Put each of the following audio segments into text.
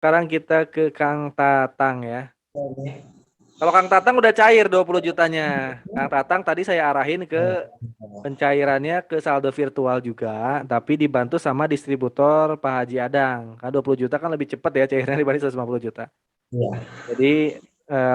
sekarang kita ke Kang Tatang ya. Kalau Kang Tatang udah cair 20 jutanya. Kang Tatang tadi saya arahin ke pencairannya ke saldo virtual juga, tapi dibantu sama distributor Pak Haji Adang. Kan 20 juta kan lebih cepat ya cairnya dibanding 150 juta. Iya, Jadi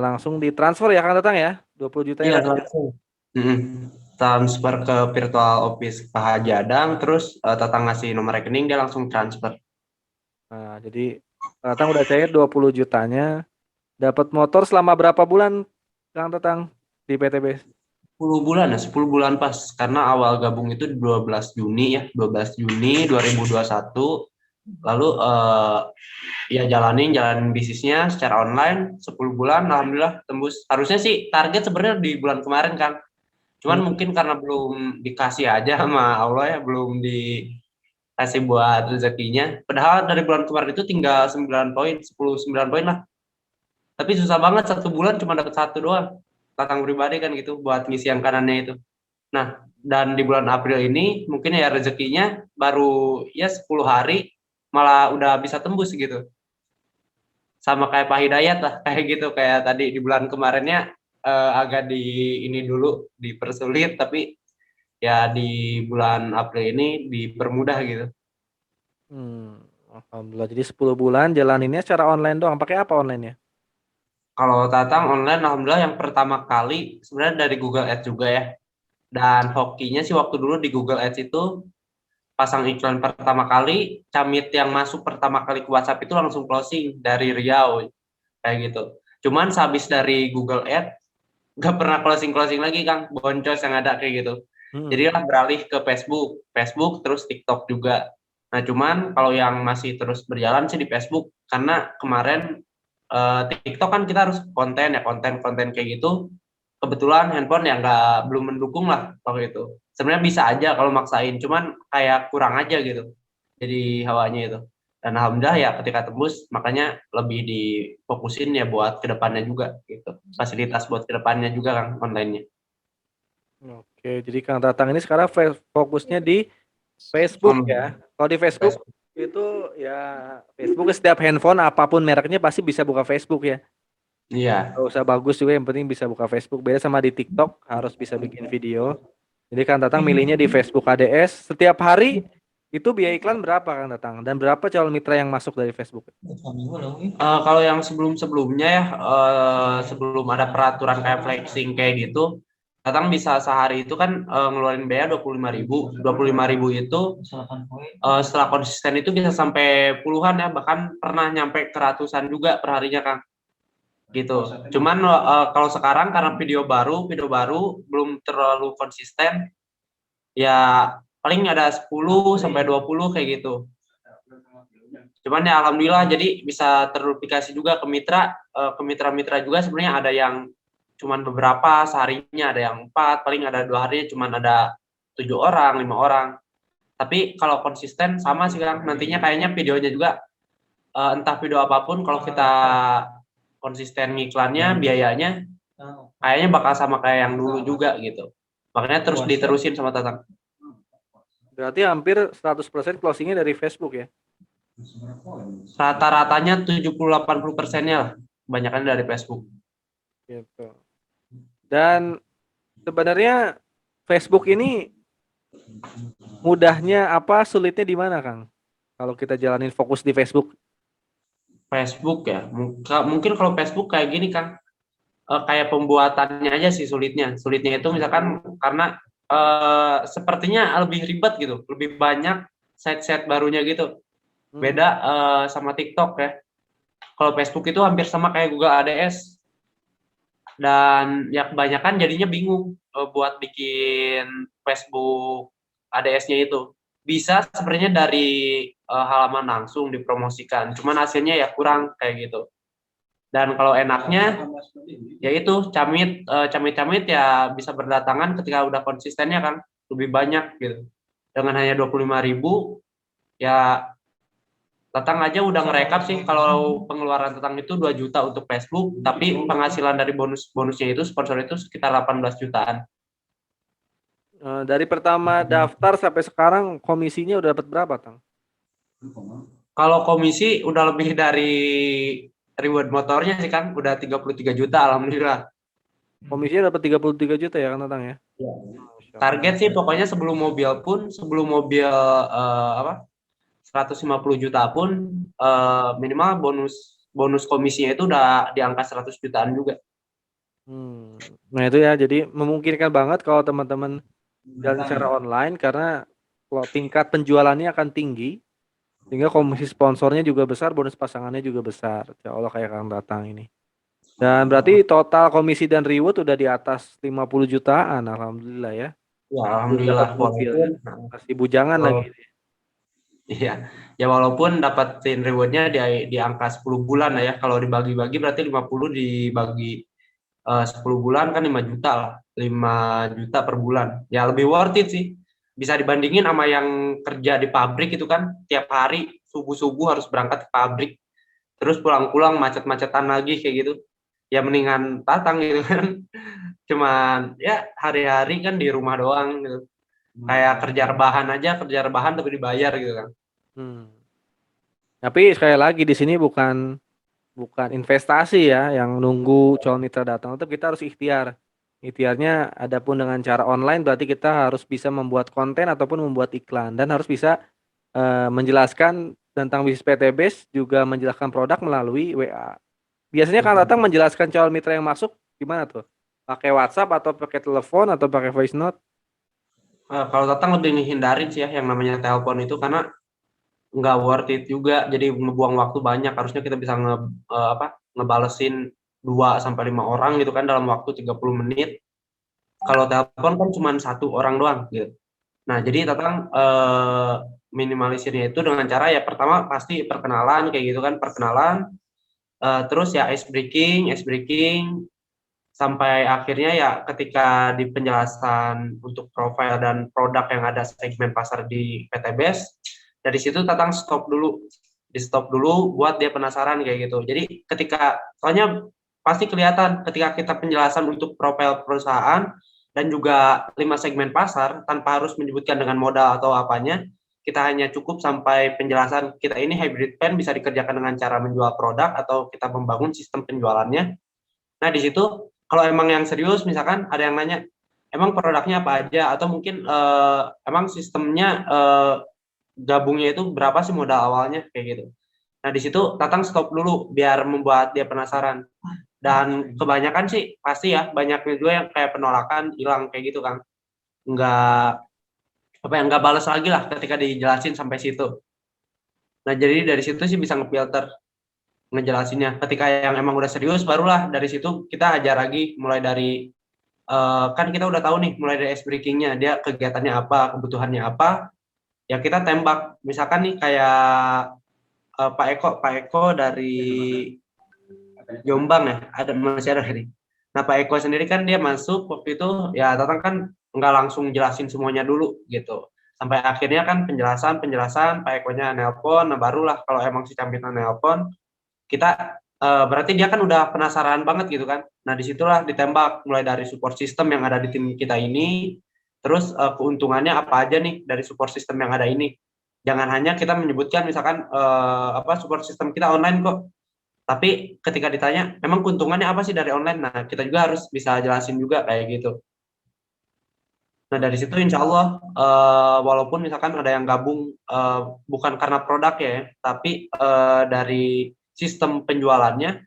langsung ditransfer ya Kang Tatang ya. 20 jutanya iya tadi ya. langsung. Mm-mm. Transfer ke virtual office Pak Haji Adang, terus Tatang ngasih nomor rekening dia langsung transfer. Nah, jadi Kang Tatang udah cair 20 jutanya. Dapat motor selama berapa bulan Kang Tatang di PTB? 10 bulan ya, 10 bulan pas. Karena awal gabung itu 12 Juni ya, 12 Juni 2021. Lalu ya jalanin bisnisnya secara online 10 bulan, alhamdulillah tembus. Harusnya sih target sebenarnya di bulan kemarin kan. Cuman Hmm. mungkin karena belum dikasih aja sama Allah ya, belum dikasih buat rezekinya. Padahal dari bulan kemarin itu tinggal 9 poin, 9 poin lah. Tapi susah banget satu bulan cuma dapat satu doang. Tatang pribadi kan gitu buat ngisi yang kanannya itu. Nah, dan di bulan April ini mungkin ya rezekinya baru ya 10 hari malah udah bisa tembus gitu. Sama kayak Pak Hidayat lah, kayak gitu. Kayak tadi di bulan kemarinnya agak di ini dulu dipersulit, tapi ya di bulan April ini dipermudah gitu. Hmm, Alhamdulillah. Jadi 10 bulan jalaninnya secara online doang. Pakai apa online-nya? Kalau Tatang online, alhamdulillah yang pertama kali sebenarnya dari Google Ads juga ya. Dan hokinya sih waktu dulu di Google Ads itu pasang iklan pertama kali, camit yang masuk pertama kali ke WhatsApp itu langsung closing dari Riau kayak gitu. Cuman sehabis dari Google Ads nggak pernah closing lagi Kang, boncos yang ada kayak gitu. Jadi Hmm. lah beralih ke Facebook terus TikTok juga. Nah cuman kalau yang masih terus berjalan sih di Facebook karena kemarin TikTok kan kita harus konten ya konten kayak gitu. Kebetulan handphone ya nggak belum mendukung lah waktu itu. Sebenarnya bisa aja kalau maksain, cuman kayak kurang aja gitu. Jadi hawanya itu. Dan alhamdulillah ya ketika tembus makanya lebih difokusin ya buat kedepannya juga gitu. Fasilitas buat kedepannya juga kan online-nya. Oke, jadi Kang Tatang ini sekarang fokusnya di Facebook ya. Online. Kalau di Facebook itu ya Facebook setiap handphone apapun mereknya pasti bisa buka Facebook ya. Iya. Gak usah bagus juga yang penting bisa buka Facebook. Beda sama di TikTok harus bisa bikin video. Jadi Kang Tatang milihnya di Facebook ADS. Setiap hari itu biaya iklan berapa Kang Tatang? Dan berapa calon mitra yang masuk dari Facebook? Kalau yang sebelum-sebelumnya ya, sebelum ada peraturan kayak flexing kayak gitu, Tatang bisa sehari itu kan ngeluarin biaya 25.000. 25.000 itu setelah konsisten itu bisa sampai puluhan ya, bahkan pernah nyampe ke ratusan juga per harinya Kang. Gitu. Cuman kalau sekarang karena video baru belum terlalu konsisten, ya paling ada 10 sampai 20 kayak gitu. Cuman ya alhamdulillah jadi bisa terpublikasi juga ke mitra-mitra juga sebenarnya ada yang cuman beberapa seharinya, ada yang 4, paling ada 2 harinya cuman ada 7 orang, 5 orang. Tapi kalau konsisten sama sih Kang, nantinya kayaknya videonya juga entah video apapun kalau kita konsisten iklannya, biayanya kayaknya bakal sama kayak yang dulu juga gitu. Makanya terus diterusin sama Tatang. Berarti hampir 100% closingnya dari Facebook ya. Rata-ratanya 70-80%-nya lah, kebanyakan dari Facebook. Gitu. Dan sebenarnya Facebook ini mudahnya apa, sulitnya di mana, Kang? Kalau kita jalanin fokus di Facebook. Facebook ya, mungkin kalau Facebook kayak gini kan, kayak pembuatannya aja sih sulitnya. Sulitnya itu misalkan karena sepertinya lebih ribet gitu, lebih banyak site-site barunya gitu. Hmm. Beda sama TikTok ya. Kalau Facebook itu hampir sama kayak Google ADS dan ya kebanyakan jadinya bingung buat bikin Facebook ADS-nya itu. Bisa sebenarnya dari halaman langsung dipromosikan, cuman hasilnya ya kurang kayak gitu. Dan kalau enaknya yaitu camit ya bisa berdatangan ketika udah konsistennya kan lebih banyak gitu. Dengan hanya 25.000 ya Tatang aja udah ngerekap sih kalau pengeluaran Tatang itu 2 juta untuk Facebook, tapi penghasilan dari bonusnya itu sponsor itu sekitar 18 jutaan. Dari pertama daftar sampai sekarang komisinya udah dapat berapa, Kang? Kalau komisi udah lebih dari reward motornya sih kan, udah 33 juta alhamdulillah. Komisinya dapat 33 juta ya Kang Tatang ya? Ya. Masya Allah. Target sih pokoknya sebelum mobil apa 150 juta pun minimal bonus bonus komisinya itu udah di angka 100 jutaan juga. Nah itu ya, jadi memungkinkan banget kalau teman-teman jalan secara online karena kalau tingkat penjualannya akan tinggi, sehingga komisi sponsornya juga besar, bonus pasangannya juga besar. Ya Allah kayak Kang Tatang ini. Dan berarti total komisi dan reward udah di atas 50 jutaan, alhamdulillah ya. Ya Belum dapat alhamdulillah mobil walaupun ya. Masih bujangan lagi. walau- iya ya walaupun dapatin rewardnya di angka 10 bulan lah ya. Kalau dibagi-bagi berarti 50 dibagi 10 bulan kan 5 juta lah. 5 juta per bulan. Ya lebih worth it sih. Bisa dibandingin sama yang kerja di pabrik itu kan tiap hari subuh-subuh harus berangkat ke pabrik. Terus pulang-pulang macet-macetan lagi kayak gitu. Ya mendingan Tatang gitu kan. Cuman ya hari-hari kan di rumah doang gitu. Kayak kerja rebahan tapi dibayar gitu kan. Hmm. Tapi sekali lagi di sini bukan investasi ya yang nunggu calon mitra datang. Tetap kita harus ikhtiar. Ikhtiarnya adapun dengan cara online berarti kita harus bisa membuat konten ataupun membuat iklan dan harus bisa menjelaskan tentang bisnis PTBase juga menjelaskan produk melalui WA. Biasanya kan datang menjelaskan calon mitra yang masuk gimana tuh? Pakai WhatsApp atau pakai telepon atau pakai voice note? Kalau Tatang lebih ngehindarin sih ya yang namanya telepon itu karena nggak worth it juga. Jadi ngebuang waktu banyak. Harusnya kita bisa ngebalesin 2 sampai 5 orang gitu kan dalam waktu 30 menit. Kalau telepon kan cuma satu orang doang gitu. Nah, jadi Tatang minimalisirnya itu dengan cara ya pertama pasti perkenalan kayak gitu kan, perkenalan terus ya ice breaking sampai akhirnya ya ketika di penjelasan untuk profile dan produk yang ada segmen pasar di PTBS, dari situ Tatang di stop dulu buat dia penasaran kayak gitu. Jadi ketika soalnya pasti kelihatan ketika kita penjelasan untuk profil perusahaan dan juga 5 segmen pasar tanpa harus menyebutkan dengan modal atau apanya, kita hanya cukup sampai penjelasan kita ini hybrid pen bisa dikerjakan dengan cara menjual produk atau kita membangun sistem penjualannya. Nah, di situ kalau emang yang serius misalkan ada yang nanya, emang produknya apa aja atau mungkin emang sistemnya gabungnya itu berapa sih modal awalnya kayak gitu. Nah, di situ Tatang stop dulu biar membuat dia penasaran. Dan kebanyakan sih pasti ya banyaknya juga yang kayak penolakan hilang kayak gitu kan. Nggak nggak balas lagi lah ketika dijelasin sampai situ. Nah, jadi dari situ sih bisa ngefilter ngejelasinnya. Ketika yang emang udah serius barulah dari situ kita ajar lagi mulai dari kan kita udah tahu nih mulai dari ice breakingnya dia kegiatannya apa kebutuhannya apa ya kita tembak misalkan nih kayak Pak Eko dari Jombang ya ada masih ada nih. Nah Pak Eko sendiri kan dia masuk waktu itu ya Tatang kan nggak langsung jelasin semuanya dulu gitu sampai akhirnya kan penjelasan Pak Ekonya nelpon nah barulah kalau emang si Campitan nelpon kita berarti dia kan udah penasaran banget gitu kan. Nah disitulah ditembak mulai dari support system yang ada di tim kita ini, terus keuntungannya apa aja nih dari support system yang ada ini. Jangan hanya kita menyebutkan misalkan support system kita online kok, tapi ketika ditanya memang keuntungannya apa sih dari online, nah kita juga harus bisa jelasin juga kayak gitu. Nah dari situ insya Allah walaupun misalkan ada yang gabung bukan karena produk ya, tapi dari sistem penjualannya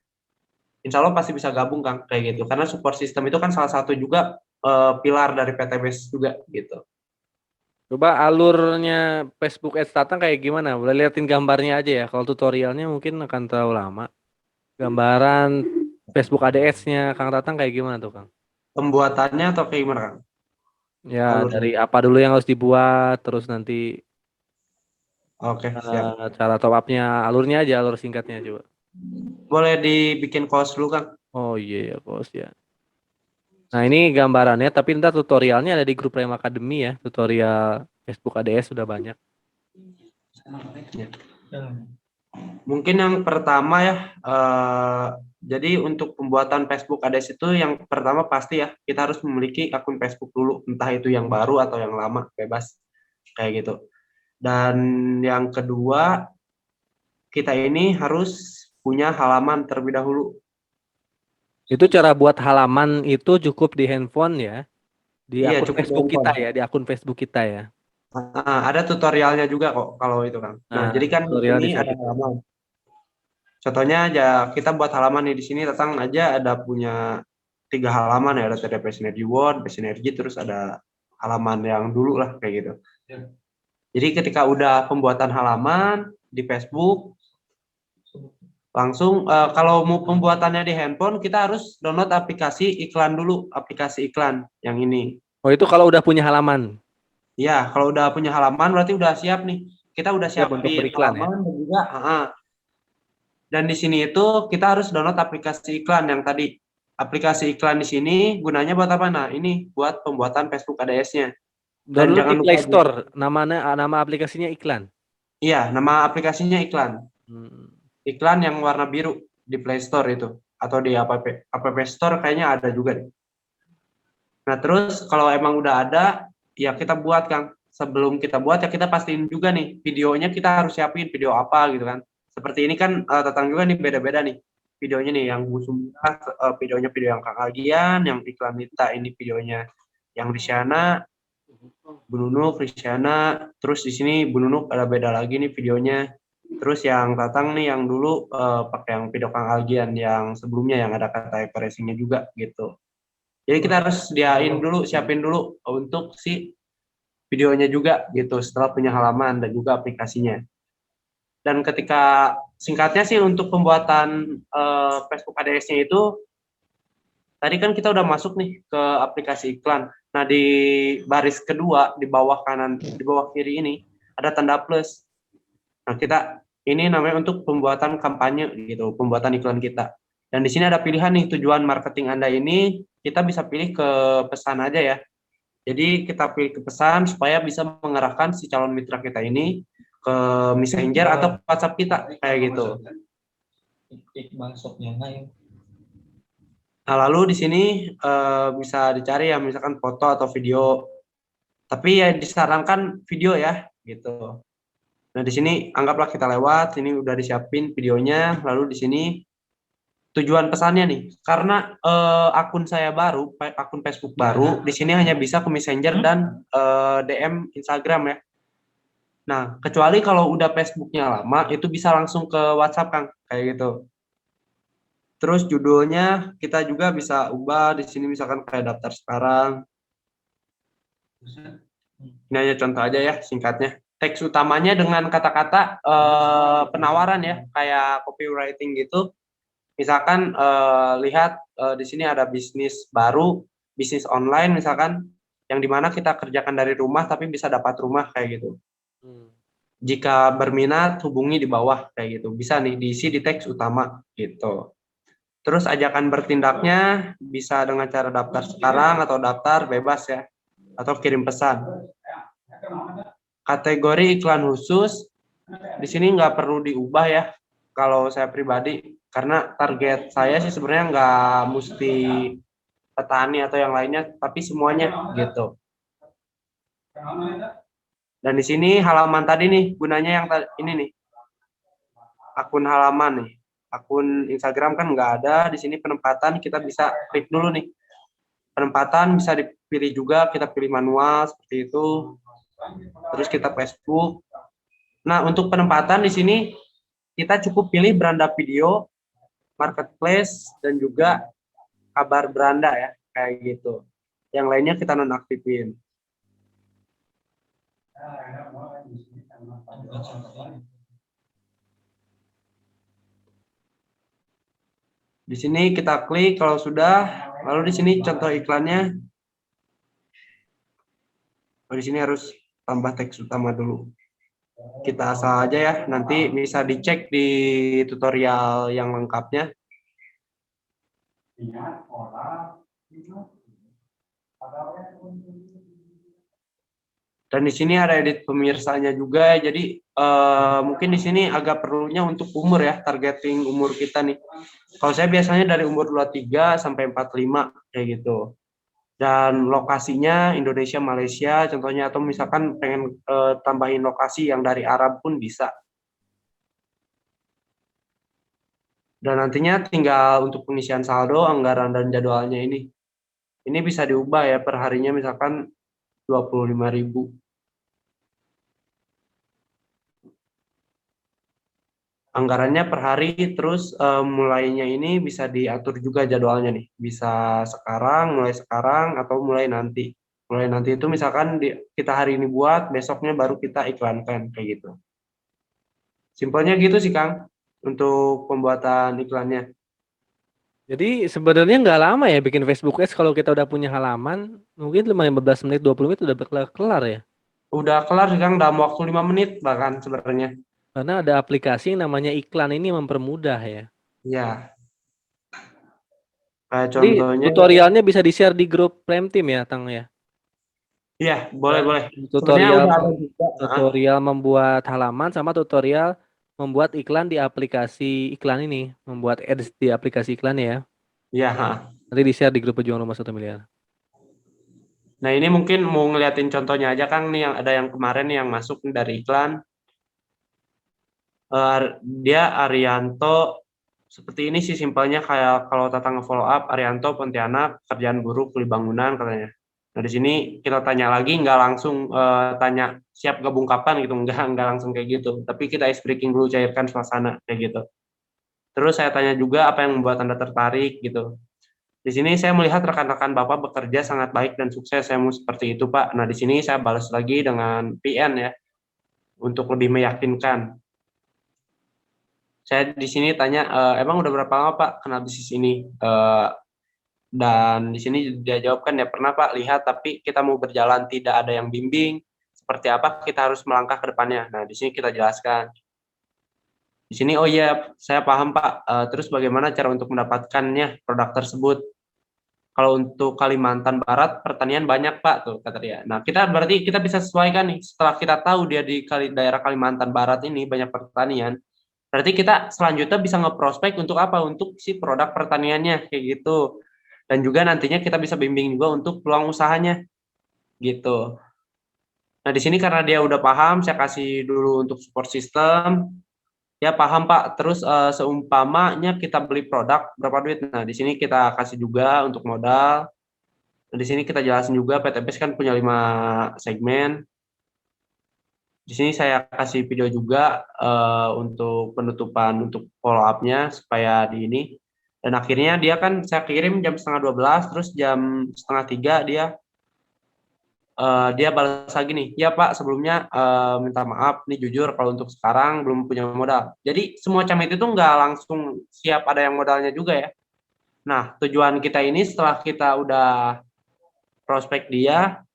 insya Allah pasti bisa gabung Kang kayak gitu karena support system itu kan salah satu juga pilar dari PTBS juga gitu. Coba alurnya Facebook Ads Tatang kayak gimana? Boleh liatin gambarnya aja ya. Kalau tutorialnya mungkin akan terlalu lama. Gambaran Facebook ADS-nya Kang Tatang kayak gimana tuh Kang? Pembuatannya atau kayak gimana Kang? Ya dari Alurnya. apa dulu yang harus dibuat, terus nanti Oke, siap. cara top up-nya, alurnya aja, alur singkatnya coba. Boleh dibikin cost dulu Kang. Oh iya ya, bos ya. Nah ini gambarannya, tapi ntar tutorialnya ada di grup Rem Academy ya. Tutorial Facebook ADS sudah banyak. Ya. Mungkin yang pertama ya, jadi untuk pembuatan Facebook Ads itu yang pertama pasti ya kita harus memiliki akun Facebook dulu, entah itu yang baru atau yang lama, bebas kayak gitu. Dan yang kedua kita ini harus punya halaman terlebih dahulu. Itu cara buat halaman itu cukup di handphone ya, di Iya, akun cukup Facebook kita gampang. ya, di akun Facebook kita ya. Ada tutorialnya juga kok kalau itu kan. Nah, Nah, jadi kan di tutorial sini di situ ada tuh. halaman. Contohnya aja kita buat halaman nih di sini Tatang aja ada punya 3 halaman ya, ada TDP Sinergi Word, Sinergi, terus ada halaman yang dulu lah kayak gitu. Jadi ketika udah pembuatan halaman di Facebook, langsung kalau mau pembuatannya di handphone kita harus download aplikasi iklan dulu, aplikasi iklan yang ini. Oh, itu kalau udah punya halaman, Ya, kalau udah punya halaman berarti udah siap nih. Kita udah siap untuk siapin beriklan ya. halaman dan juga dan di sini itu kita harus download aplikasi iklan yang tadi. Aplikasi iklan di sini gunanya buat apa? Nah, ini buat pembuatan Facebook ADS-nya. Dan Download jangan di Play lupa juga, Store, nama aplikasinya iklan. iya, nama aplikasinya iklan. Hmm. Iklan yang warna biru di Play Store itu atau di App Store kayaknya ada juga deh. Nah, terus kalau emang udah ada, ya kita buat, Kang. Sebelum kita buat, ya kita pastiin juga nih, videonya kita harus siapin video apa gitu kan. Seperti ini kan, Tatang juga nih beda-beda nih. Videonya nih, yang Bu Sumira, videonya video yang Kang Algian, yang iklan Minta ini videonya yang Risyana, Bu Nunuk, Risyana, terus di sini Bu Nunuk ada beda lagi nih videonya. Terus yang Tatang nih yang dulu pakai yang video Kang Algian yang sebelumnya yang ada kata racingnya juga gitu. Jadi kita harus sediain dulu, siapin dulu untuk si videonya juga gitu setelah punya halaman dan juga aplikasinya. Dan ketika singkatnya sih untuk pembuatan Facebook ADS-nya itu tadi kan kita udah masuk nih ke aplikasi iklan. Nah, di baris kedua di bawah kanan, di bawah kiri ini ada tanda plus. Nah, kita ini namanya untuk pembuatan kampanye gitu, pembuatan iklan kita. Dan di sini ada pilihan nih tujuan marketing Anda ini kita bisa pilih ke pesan aja ya. Jadi kita pilih ke pesan supaya bisa mengarahkan si calon mitra kita ini ke Messenger atau WhatsApp kita kayak gitu. Nah, lalu di sini bisa dicari ya misalkan foto atau video. Tapi ya disarankan video ya gitu. Nah, di sini anggaplah kita lewat, ini udah disiapin videonya, lalu di sini tujuan pesannya nih. Karena akun saya baru, akun Facebook baru, di sini hanya bisa ke Messenger dan DM Instagram ya. Nah, kecuali kalau udah Facebooknya lama, itu bisa langsung ke WhatsApp, Kang, kayak gitu. Terus judulnya kita juga bisa ubah di sini misalkan kayak daftar sekarang. Ini aja contoh aja ya singkatnya. Teks utamanya dengan kata-kata penawaran ya, kayak copywriting gitu. Misalkan lihat di sini ada bisnis baru, bisnis online misalkan, yang dimana kita kerjakan dari rumah tapi bisa dapat rumah kayak gitu. Jika berminat hubungi di bawah kayak gitu. Bisa nih diisi di teks utama gitu. Terus ajakan bertindaknya bisa dengan cara daftar sekarang atau daftar bebas ya, atau kirim pesan. Kategori iklan khusus di sini nggak perlu diubah ya kalau saya pribadi, karena target saya sih sebenarnya nggak mesti petani atau yang lainnya, tapi semuanya gitu. Dan di sini halaman tadi nih gunanya yang ini nih, akun halaman nih, akun Instagram kan nggak ada. Di sini penempatan kita bisa klik dulu nih, penempatan bisa dipilih juga, kita pilih manual seperti itu. Terus kita Facebook. Nah, untuk penempatan di sini kita cukup pilih beranda video, marketplace, dan juga kabar beranda ya, kayak gitu. Yang lainnya kita nonaktifin. Di sini kita klik kalau sudah, lalu di sini contoh iklannya. Di sini harus tambah teks utama dulu. Kita asal aja ya, nanti bisa dicek di tutorial yang lengkapnya. Dan di sini ada edit pemirsanya juga, jadi mungkin di sini agak perlunya untuk umur ya, targeting umur kita nih. Kalau saya biasanya dari umur 23 sampai 45 kayak gitu. Dan lokasinya Indonesia, Malaysia contohnya, atau misalkan pengen tambahin lokasi yang dari Arab pun bisa. Dan nantinya tinggal untuk pengisian saldo, anggaran dan jadwalnya ini. Ini bisa diubah ya per harinya misalkan 25.000. Anggarannya per hari, terus mulainya ini bisa diatur juga jadwalnya nih. Bisa mulai sekarang atau mulai nanti. Mulai nanti itu misalkan kita hari ini buat, besoknya baru kita iklankan kayak gitu. Simpelnya gitu sih Kang untuk pembuatan iklannya. Jadi sebenarnya nggak lama ya bikin Facebook Ads kalau kita udah punya halaman, mungkin 15 menit 20 menit udah kelar ya. Udah kelar sih Kang dalam waktu 5 menit bahkan sebenarnya. Karena ada aplikasi yang namanya iklan ini mempermudah ya. Ya, kayak Jadi contohnya, tutorialnya bisa di-share di grup Prime Team ya, Tang ya. ya boleh Ya. boleh. Sebenarnya Tutorial udah ada juga. tutorial membuat halaman sama tutorial membuat iklan di aplikasi iklan ini, membuat ads di aplikasi iklan ya. Ya, Nanti di-share di grup Pejuang Rumah 1 Miliar. nah ini mungkin mau ngeliatin contohnya aja Kang nih yang ada yang kemarin nih yang masuk dari iklan. Dia Arianto, seperti ini sih simpelnya kayak kalau Tatang nge-follow up Arianto Pontianak kerjaan buruh kuli bangunan katanya. Nah di sini kita tanya lagi nggak langsung tanya siap gabung kapan gitu, nggak langsung kayak gitu. Tapi kita ice breaking dulu, cairkan suasana kayak gitu. Terus saya tanya juga apa yang membuat Anda tertarik gitu. Di sini saya melihat rekan-rekan Bapak bekerja sangat baik dan sukses. Saya mau seperti itu, Pak. Nah, di sini saya balas lagi dengan PN ya, untuk lebih meyakinkan. Saya di sini tanya, emang udah berapa lama Pak kenal bisnis ini? Dan di sini dia jawabkan, ya pernah Pak lihat, tapi kita mau berjalan tidak ada yang bimbing. Seperti apa kita harus melangkah ke depannya. Nah, di sini kita jelaskan. Di sini, oh iya, saya paham Pak. Terus bagaimana cara untuk mendapatkannya produk tersebut? Kalau untuk Kalimantan Barat pertanian banyak Pak tuh kata dia. Nah kita berarti kita bisa sesuaikan nih setelah kita tahu dia di daerah Kalimantan Barat ini banyak pertanian. Berarti kita selanjutnya bisa ngeprospek untuk apa? Untuk si produk pertaniannya kayak gitu. Dan juga nantinya kita bisa bimbing juga untuk peluang usahanya gitu. Nah di sini karena dia udah paham, saya kasih dulu untuk support system. Ya paham Pak. Terus seumpamanya kita beli produk berapa duit? Nah di sini kita kasih juga untuk modal. Nah, di sini kita jelasin juga PTPS kan punya 5 segmen. Di sini saya kasih video juga untuk penutupan untuk follow up-nya supaya di ini. Dan akhirnya dia kan saya kirim jam setengah 12, terus jam setengah 3 dia balas lagi nih, ya Pak sebelumnya minta maaf nih jujur kalau untuk sekarang belum punya modal. Jadi semua camit itu nggak langsung siap ada yang modalnya juga ya. Nah tujuan kita ini setelah kita udah prospek dia,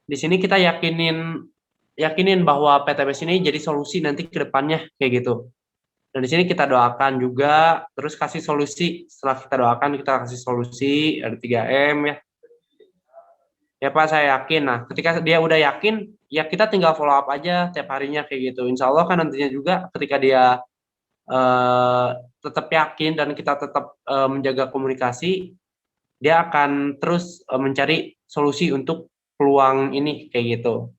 di sini kita yakinin bahwa PTBS ini jadi solusi nanti ke depannya kayak gitu. Dan di sini kita doakan juga, terus kasih solusi. Setelah kita doakan, kita kasih solusi, ada 3M ya. Ya Pak, saya yakin. Nah, ketika dia udah yakin, ya kita tinggal follow up aja tiap harinya kayak gitu. Insya Allah kan nantinya juga ketika dia eh, tetap yakin dan kita tetap menjaga komunikasi, dia akan terus mencari solusi untuk peluang ini kayak gitu.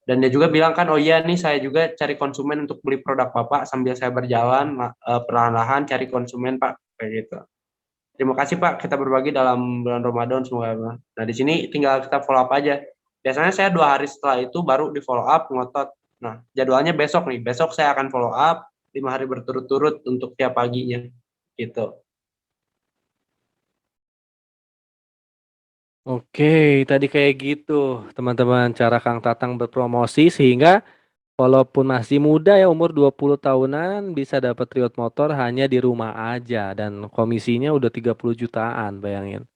Dan dia juga bilang kan, oh iya nih saya juga cari konsumen untuk beli produk Bapak sambil saya berjalan perlahan-lahan cari konsumen Pak kayak gitu. Terima kasih Pak, kita berbagi dalam bulan Ramadan semoga. Nah di sini tinggal kita follow up aja. Biasanya saya 2 hari setelah itu baru di follow up ngotot. Nah jadwalnya besok nih, besok saya akan follow up 5 hari berturut-turut untuk tiap paginya gitu. Oke, tadi kayak gitu teman-teman cara Kang Tatang berpromosi sehingga walaupun masih muda ya umur 20 tahunan bisa dapat Riot motor hanya di rumah aja dan komisinya udah 30 jutaan bayangin.